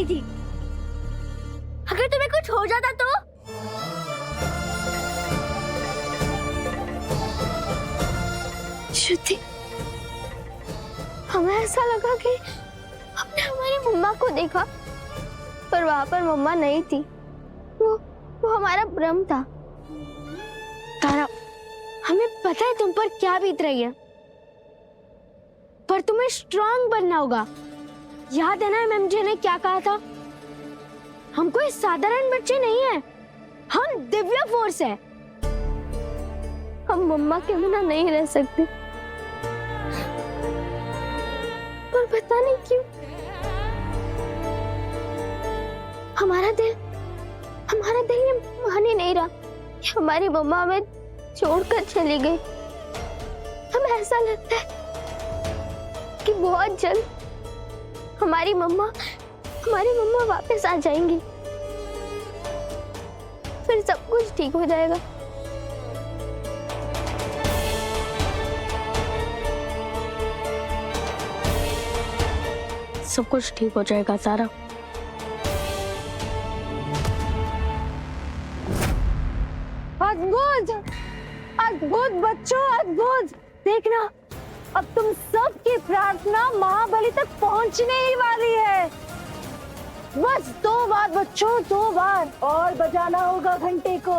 थी। अगर तुम्हें कुछ हो जाता तो? श्रुति, हमें ऐसा लगा कि हमने हमारी मम्मा को देखा, पर वहां पर मम्मा नहीं थी। वो हमारा भ्रम था। तारा, हमें पता है तुम पर क्या बीत रही है, पर तुम्हें स्ट्रांग बनना होगा। याद है ना एमएमजे ने क्या कहा था? हम कोई साधारण बच्चे नहीं हैं, हम दिव्य फोर्स है। हम मम्मा के बिना नहीं रह सकते, पर पता नहीं क्यों हमारा दिल ये मान ही नहीं रहा कि हमारी मम्मा हमें छोड़कर चली गई। हमें ऐसा लगता है कि बहुत जल्द हमारी मम्मा वापस आ जाएंगी, फिर सब कुछ ठीक हो जाएगा। सब कुछ ठीक हो जाएगा तारा। अद्भुत, अद्भुत बच्चों, अद्भुत। देखना, अब तुम सबकी प्रार्थना महाबली तक पहुंचने ही वाली है। बस 2 बार बच्चों, 2 बार और बजाना होगा घंटे को।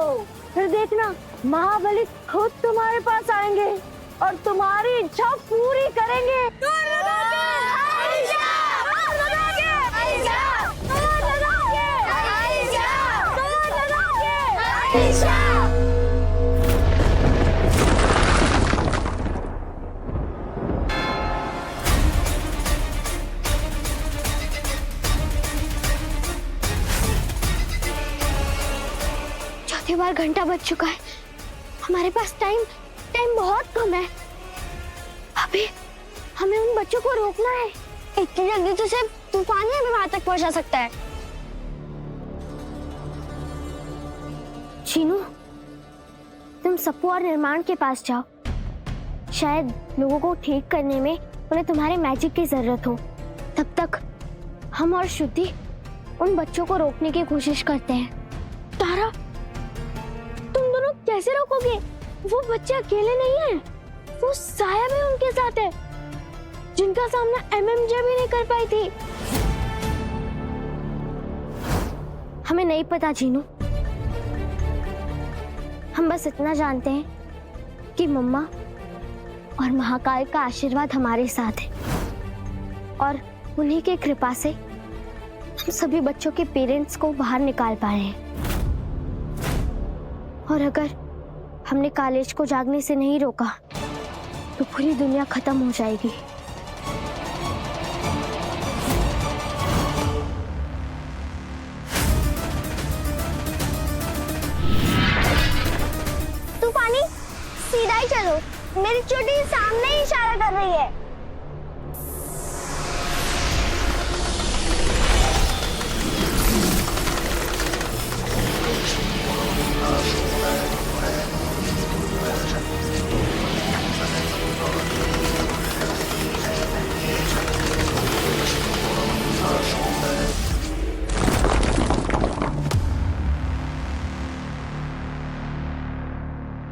फिर देखना, महाबली खुद तुम्हारे पास आएंगे और तुम्हारी इच्छा पूरी करेंगे। चौथी बार घंटा बज चुका है। हमारे पास टाइम बहुत कम है। अभी हमें उन बच्चों को रोकना है। इतनी जल्दी तो सिर्फ तूफान ही हमें वहां तक पहुंचा सकता है। चीनू, तुम सप्पू और निर्माण के पास जाओ। शायद लोगों को ठीक करने में उन्हें तुम्हारे मैजिक की जरूरत हो। तब तक हम और श्रुति उन बच्चों को रोकने की कोशिश करते हैं। तारा, तुम दोनों कैसे रोकोगे? वो बच्चे अकेले नहीं हैं, वो साया भी उनके साथ है, जिनका सामना एमएमजे भी नहीं कर पाई थी। हमें नहीं पता जीनू, हम बस इतना जानते हैं कि मम्मा और महाकाल का आशीर्वाद हमारे साथ है और उन्हीं की कृपा से हम सभी बच्चों के पेरेंट्स को बाहर निकाल पाए हैं। और अगर हमने कालेज को जागने से नहीं रोका तो पूरी दुनिया खत्म हो जाएगी। तूफानी, सीधा ही चलो, मेरी चोटी सामने ही इशारा कर रही है।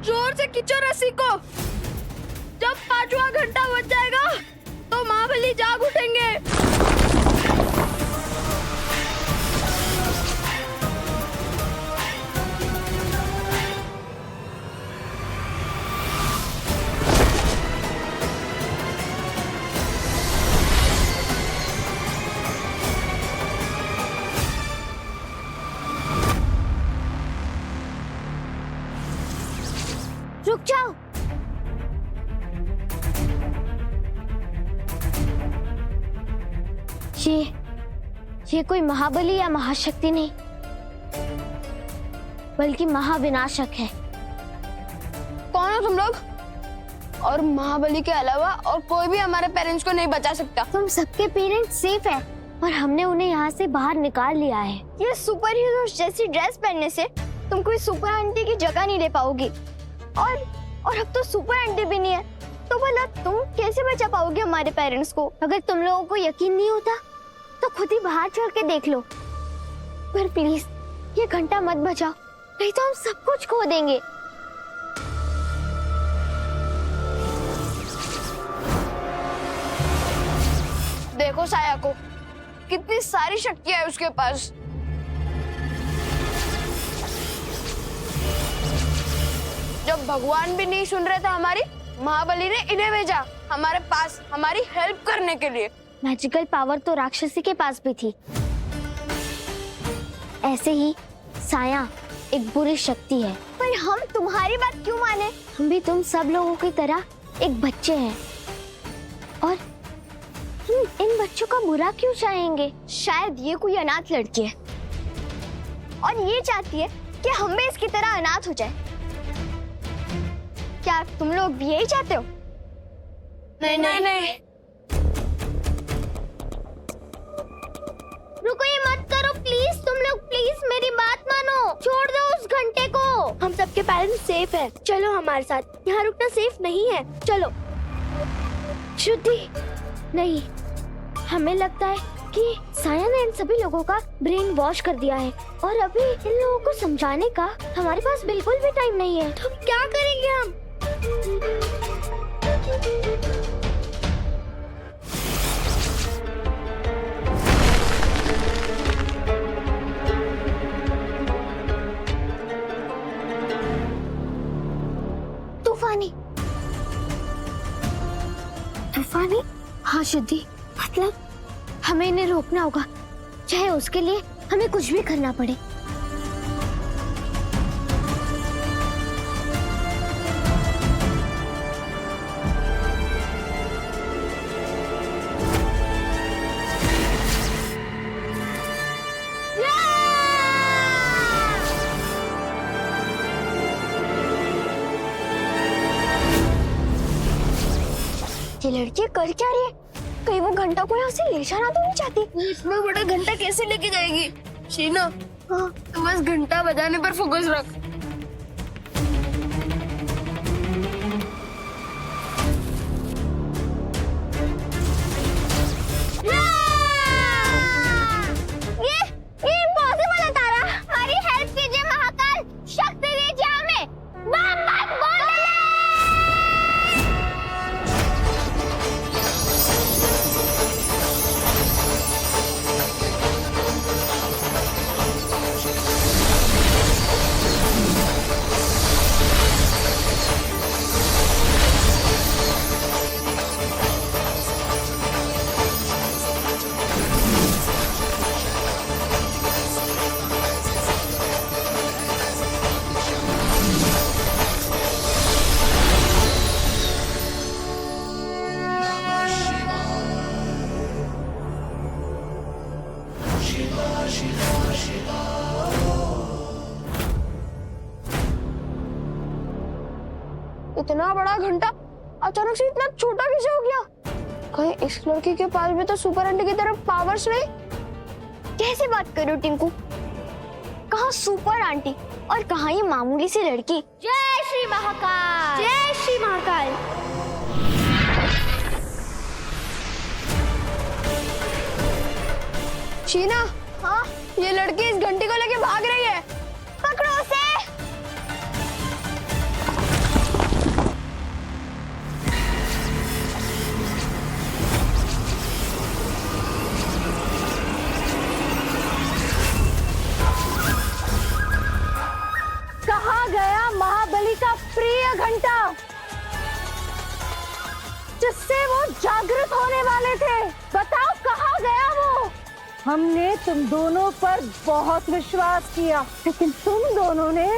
जोर से खींचो रस्सी को। जब 5वां घंटा बज जाएगा तो महाबली जाग उठेंगे। रुक जाओ। ये कोई महाबली या महाशक्ति नहीं, बल्कि महाविनाशक है। कौन हो तुम लोग? और महाबली के अलावा और कोई भी हमारे पेरेंट्स को नहीं बचा सकता। तुम सबके पेरेंट्स सेफ है और हमने उन्हें यहाँ से बाहर निकाल लिया है। ये सुपर हीरो जैसी ड्रेस पहनने से तुम कोई सुपर आंटी की जगह नहीं ले पाओगी। और अब तो सुपर आंटी भी नहीं है, तो भला तुम कैसे बचा पाओगे हमारे पेरेंट्स को? अगर तुम लोगों को यकीन नहीं होता तो खुद ही बाहर चल के देख लो। पर प्लीज ये घंटा मत बजाओ, नहीं तो हम सब कुछ खो देंगे। देखो साया को, कितनी सारी शक्तियां है उसके पास। जब भगवान भी नहीं सुन रहे थे हमारी, महाबली ने इन्हें भेजा हमारे पास हमारी हेल्प करने के लिए। मैजिकल पावर तो राक्षसी के पास भी थी। ऐसे ही साया एक बुरी शक्ति है। पर हम तुम्हारी बात क्यों माने? हम भी तुम सब लोगों की तरह एक बच्चे हैं, और हम इन बच्चों का बुरा क्यों चाहेंगे? शायद ये कोई अनाथ लड़की है और ये चाहती है कि हम भी इसकी तरह अनाथ हो जाए। क्या तुम लोग भी यही चाहते हो? नहीं नहीं नहीं, रुको, ये मत करो प्लीज। तुम लोग प्लीज मेरी बात मानो, छोड़ दो उस घंटे को। हम सबके पेरेंट्स सेफ हैं, चलो हमारे साथ। यहाँ रुकना सेफ नहीं है, चलो। श्रुति, नहीं, हमें लगता है कि साया ने इन सभी लोगों का ब्रेन वॉश कर दिया है और अभी इन लोगों को समझाने का हमारे पास बिल्कुल भी टाइम नहीं है। तो क्या करेंगे हम? तूफानी, तूफानी? हाँ शुद्धि, मतलब हमें इन्हें रोकना होगा, चाहे उसके लिए हमें कुछ भी करना पड़े। ये लड़की कर क्या रही है? कहीं वो घंटा को यहाँ से ले जाना तो नहीं चाहती? इतना बड़ा घंटा कैसे लेके जाएगी? शीना, हाँ, तू बस घंटा बजाने पर फोकस रख। ये इम्पॉसिबल है तारा। हमारी हेल्प कीजिए महाकाल, शक्ति दीजिए हमें। बम बम बोले। इतना बड़ा घंटा अचानक से इतना छोटा कैसे हो गया? कहीं इस लड़की के पास भी तो सुपर आंटी की तरफ पावर्स नहीं? कैसे बात कर रहे हो टिंकू? कहाँ सुपर आंटी और कहाँ ये मामूली सी लड़की? जय श्री महाकाल, जय श्री महाकाल। शीना, हाँ, ये लड़की इस घंटी को लेके भाग रही है। पकड़ो उसे। कहाँ गया महाबली का प्रिय घंटा, जिससे वो जागृत होने वाले थे? बताओ कहाँ गया वो? हमने तुम दोनों पर बहुत विश्वास किया, लेकिन तुम दोनों ने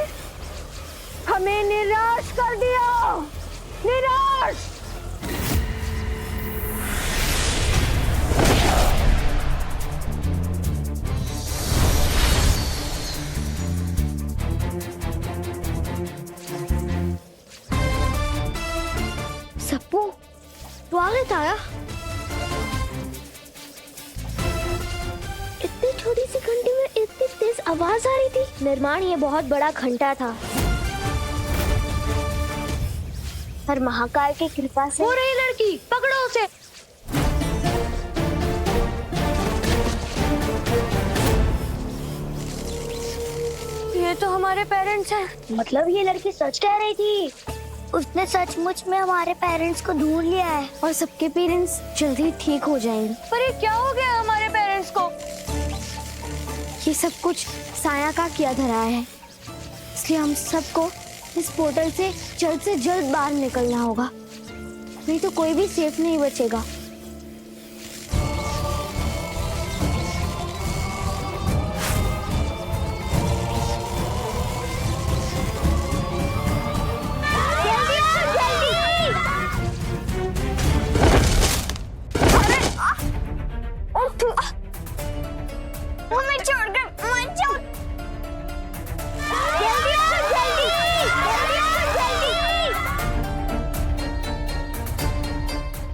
हमें निराश कर दिया। निराश। सप्पू, स्वागत आया। इतनी छोटी सी घंटी में इतनी तेज आवाज आ रही थी। निर्माण ये बहुत बड़ा घंटा था, पर महाकाल की कृपा से। वो रही लड़की, पकड़ो उसे। हमारे पेरेंट्स हैं। मतलब ये लड़की सच कह रही थी, उसने सचमुच में हमारे पेरेंट्स को ढूंढ लिया है और सबके पेरेंट्स जल्दी ठीक हो जाएंगे। पर ये क्या हो गया हमारे पेरेंट्स को? ये सब कुछ साया का किया धरा है, इसलिए हम सबको इस पोर्टल से जल्द बाहर निकलना होगा, नहीं तो कोई भी सेफ नहीं बचेगा।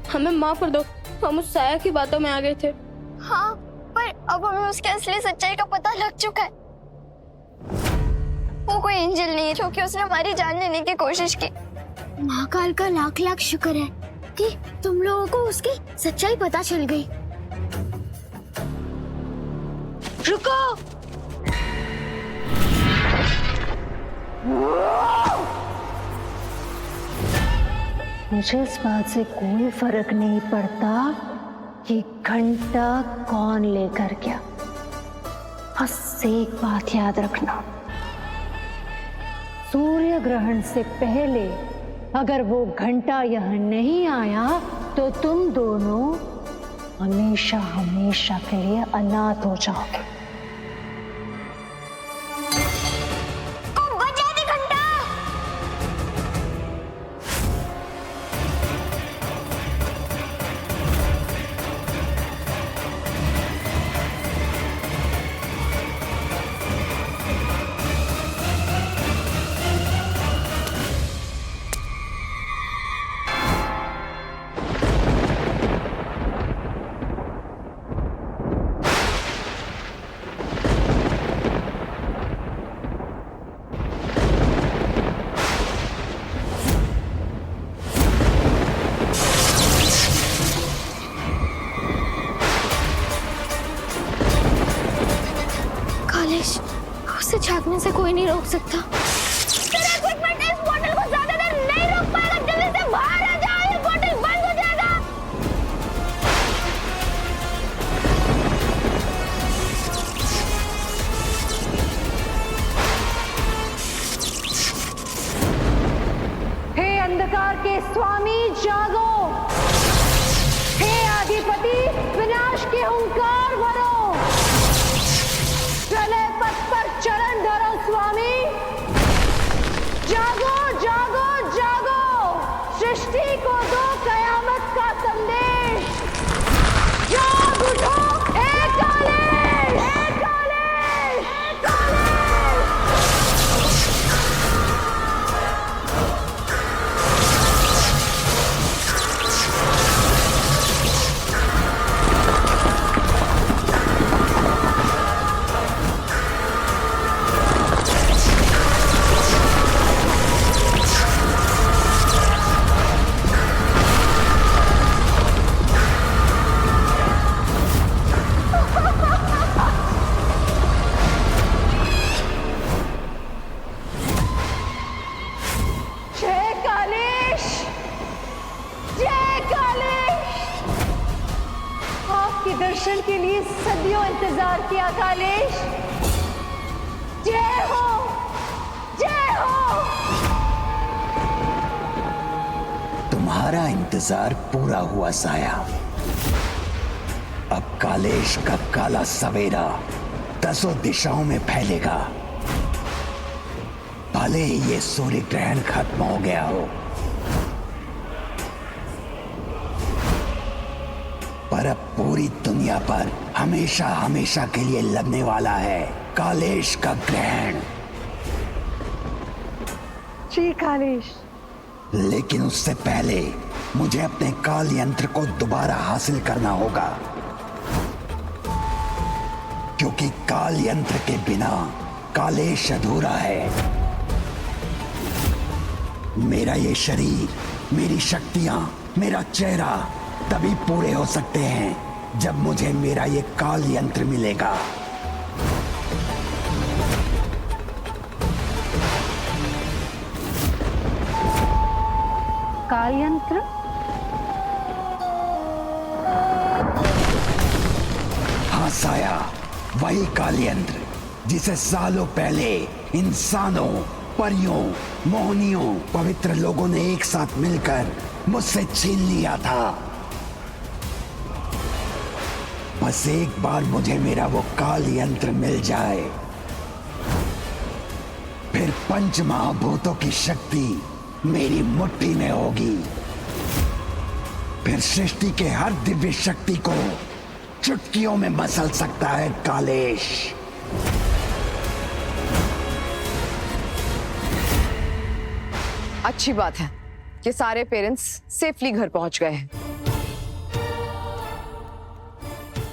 हमें माफ कर दो, हम उस साया की बातों में आ गए थे। हाँ, पर अब हमें उसके असली सच्चाई का पता लग चुका है। वो कोई एंजल नहीं है क्योंकि उसने हमारी जान लेने की कोशिश की। महाकाल का लाख लाख शुक्र है कि तुम लोगों को उसकी सच्चाई पता चल गई। रुको! मुझे इस बात से कोई फर्क नहीं पड़ता कि घंटा कौन लेकर गया। बस एक बात याद रखना, सूर्य ग्रहण से पहले अगर वो घंटा यहाँ नहीं आया तो तुम दोनों हमेशा हमेशा के लिए अनाथ हो जाओगे। उसे झांकने से कोई नहीं रोक सकता। इस बोतल को ज्यादा देर नहीं रोक पाएगा, जल्दी से बाहर आ जाओ, ये बोतल बंद हो जाएगा। हे अंधकार के स्वामी जागो, हे आदिपति विनाश के हुंकार भरो, प्रलय पथ पर चरण धरो स्वामी। जागो जागो जागो, सृष्टि को दो कयामत का संदेश। जाग उठो, हे कालेश, हे कालेश, हे कालेश। जय कालेश, जय कालेश। आपके दर्शन के लिए सदियों इंतजार किया कालेश। जय हो, जय हो। तुम्हारा इंतजार पूरा हुआ साया। अब कालेश का काला सवेरा 10 दिशाओं में फैलेगा। भले ही ये सूर्य ग्रहण खत्म हो गया हो, पर अब पूरी दुनिया पर हमेशा हमेशा के लिए लगने वाला है कालेश का ग्रहण। जी कालेश। लेकिन उससे पहले मुझे अपने काल यंत्र को दोबारा हासिल करना होगा, क्योंकि काल यंत्र के बिना कालेश अधूरा है। मेरा ये शरीर, मेरी शक्तियां, मेरा चेहरा तभी पूरे हो सकते हैं जब मुझे मेरा ये काल यंत्र मिलेगा। काल यंत्र? हाँ साया, वही काल यंत्र जिसे सालों पहले इंसानों, परियों, मोहनियों, पवित्र लोगों ने एक साथ मिलकर मुझसे छीन लिया था। बस एक बार मुझे मेरा वो काल यंत्र मिल जाए, फिर पंच महाभूतों की शक्ति मेरी मुट्ठी में होगी। फिर सृष्टि के हर दिव्य शक्ति को चुटकियों में मसल सकता है कालेश। अच्छी बात है कि सारे पेरेंट्स सेफली घर पहुंच गए हैं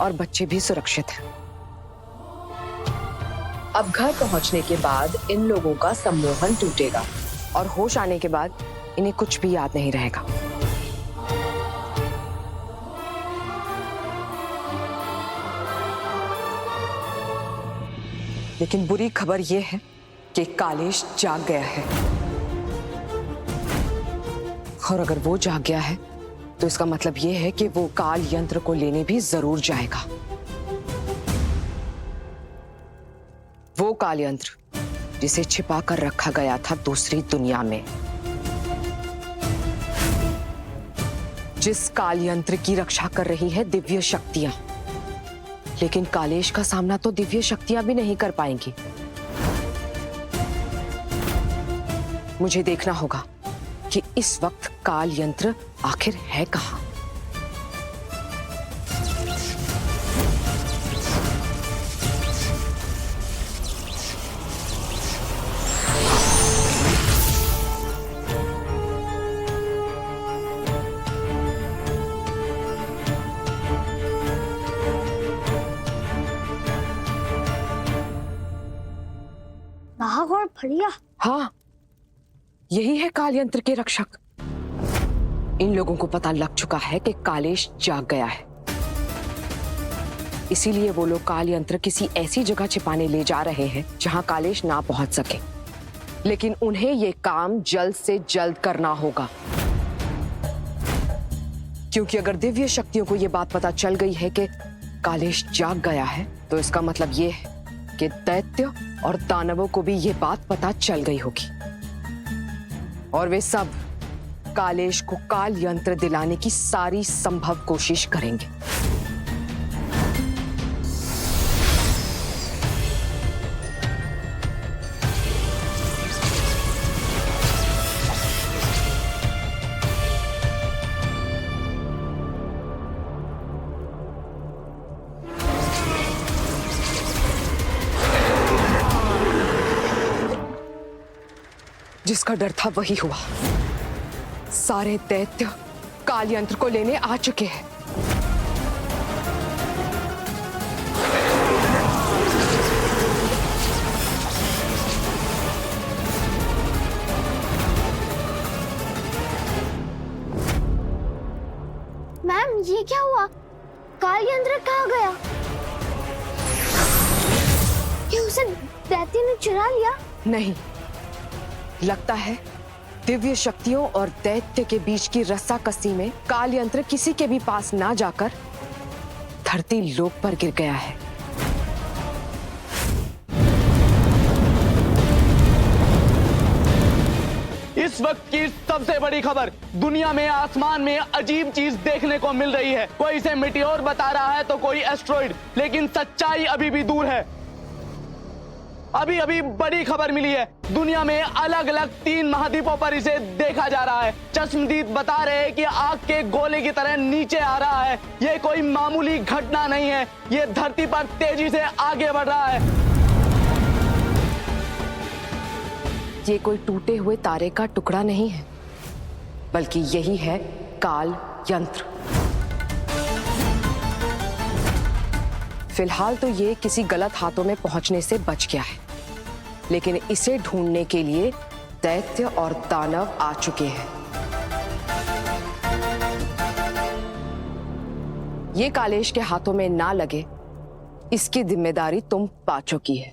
और बच्चे भी सुरक्षित हैं। अब घर पहुंचने के बाद इन लोगों का सम्मोहन टूटेगा और होश आने के बाद इन्हें कुछ भी याद नहीं रहेगा। लेकिन बुरी खबर यह है कि कालेश जाग गया है, और अगर वो जाग गया है तो इसका मतलब यह है कि वो काल यंत्र को लेने भी जरूर जाएगा। वो काल यंत्र जिसे छिपा कर रखा गया था दूसरी दुनिया में, जिस काल यंत्र की रक्षा कर रही है दिव्य शक्तियां। लेकिन कालेश का सामना तो दिव्य शक्तियां भी नहीं कर पाएंगी। मुझे देखना होगा कि इस वक्त काल यंत्र आखिर है कहां। नाग और फरिया? हाँ, यही है काल यंत्र के रक्षक। इन लोगों को पता लग चुका है कि कालेश जाग गया है, इसीलिए वो लोग काल यंत्र किसी ऐसी जगह छिपाने ले जा रहे हैं जहां कालेश ना पहुंच सके। लेकिन उन्हें ये काम जल्द से जल्द करना होगा, क्योंकि अगर दिव्य शक्तियों को ये बात पता चल गई है कि कालेश जाग गया है तो इसका मतलब ये है कि दैत्य और दानवों को भी ये बात पता चल गई होगी, और वे सब कालेश को काल यंत्र दिलाने की सारी संभव कोशिश करेंगे। जिसका डर था वही हुआ। सारे दैत्य काल यंत्र को लेने आ चुके हैं। मैम, ये क्या हुआ? काल यंत्र कहाँ गया? क्या उसे दैत्य ने चुरा लिया? नहीं, लगता है दिव्य शक्तियों और दैत्य के बीच की रस्साकसी में काल यंत्र किसी के भी पास ना जाकर धरती लोक पर गिर गया है। इस वक्त की सबसे बड़ी खबर, दुनिया में आसमान में अजीब चीज देखने को मिल रही है। कोई इसे मिटियोर बता रहा है तो कोई एस्ट्रॉइड, लेकिन सच्चाई अभी भी दूर है। अभी अभी बड़ी खबर मिली है, दुनिया में अलग अलग 3 महाद्वीपों पर इसे देखा जा रहा है। चश्मदीद बता रहे हैं कि आग के गोले की तरह नीचे आ रहा है। ये कोई मामूली घटना नहीं है, ये धरती पर तेजी से आगे बढ़ रहा है। ये कोई टूटे हुए तारे का टुकड़ा नहीं है, बल्कि यही है काल यंत्र। फिलहाल तो ये किसी गलत हाथों में पहुंचने से बच गया है, लेकिन इसे ढूंढने के लिए दैत्य और दानव आ चुके हैं। ये कालेश के हाथों में ना लगे, इसकी जिम्मेदारी तुम पा चुकी है।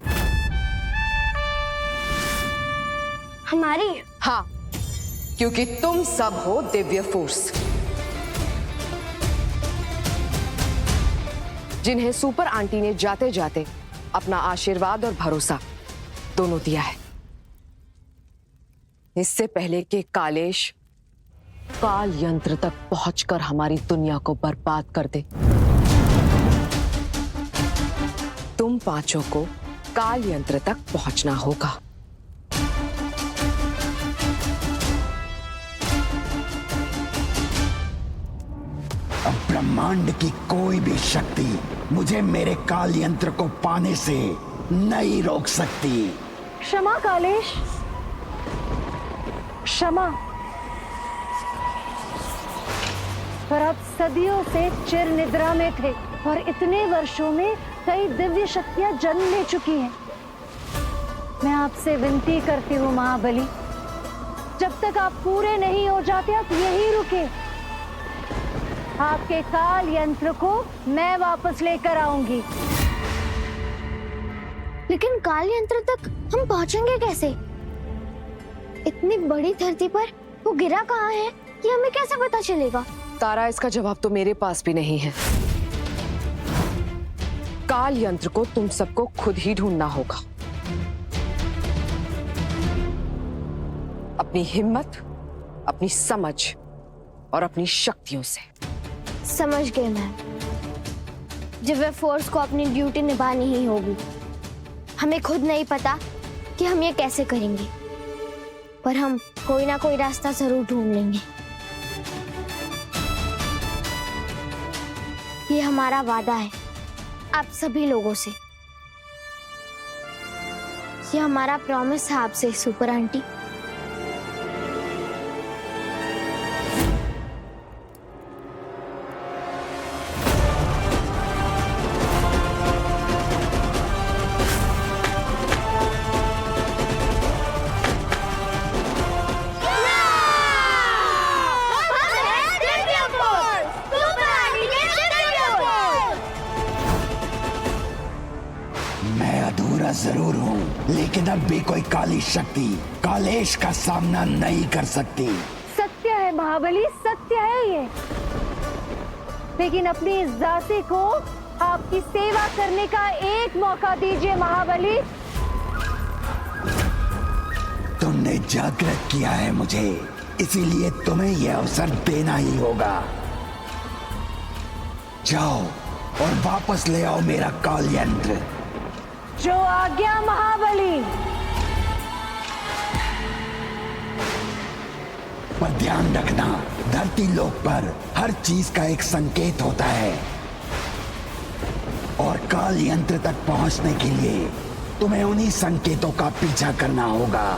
हमारी? हाँ, क्योंकि तुम सब हो दिव्य फोर्स, जिन्हें सुपर आंटी ने जाते जाते अपना आशीर्वाद और भरोसा दोनों दिया है। इससे पहले कि कालेश काल यंत्र तक पहुंचकर हमारी दुनिया को बर्बाद कर दे, तुम पांचों को काल यंत्र तक पहुंचना होगा। अब ब्रह्मांड की कोई भी शक्ति मुझे मेरे काल यंत्र को पाने से नहीं रोक सकती। क्षमा कालेश, क्षमा। पर आप सदियों से चिर निद्रा में थे और इतने वर्षों में कई दिव्य शक्तियां जन्म ले चुकी हैं। मैं आपसे विनती करती हूँ महाबली, जब तक आप पूरे नहीं हो जाते आप यहीं रुके। आपके काल यंत्र को मैं वापस लेकर आऊंगी। लेकिन काल यंत्र तक हम पहुंचेंगे कैसे? इतनी बड़ी धरती पर वो गिरा कहाँ है, ये हमें कैसे पता चलेगा? तारा, इसका जवाब तो मेरे पास भी नहीं है। काल यंत्र को तुम सबको खुद ही ढूंढना होगा, अपनी हिम्मत, अपनी समझ और अपनी शक्तियों से। समझ गए मैम। दिव्य फोर्स को अपनी ड्यूटी निभानी ही होगी। हमें खुद नहीं पता कि हम ये कैसे करेंगे, पर हम कोई ना कोई रास्ता जरूर ढूंढ लेंगे। ये हमारा वादा है आप सभी लोगों से। ये हमारा प्रॉमिस है आपसे सुपर आंटी। मैं अधूरा जरूर हूँ, लेकिन अब भी कोई काली शक्ति कालेश का सामना नहीं कर सकती। सत्य है महाबली, सत्य है ये। लेकिन अपनी इस दासी को आपकी सेवा करने का एक मौका दीजिए महाबली। तुमने जागृत किया है मुझे, इसीलिए तुम्हें यह अवसर देना ही होगा। जाओ और वापस ले आओ मेरा काल यंत्र। जो आज्ञा महाबली। पर ध्यान रखना, धरती लोक पर हर चीज का एक संकेत होता है, और काल यंत्र तक पहुंचने के लिए तुम्हें उन्हीं संकेतों का पीछा करना होगा।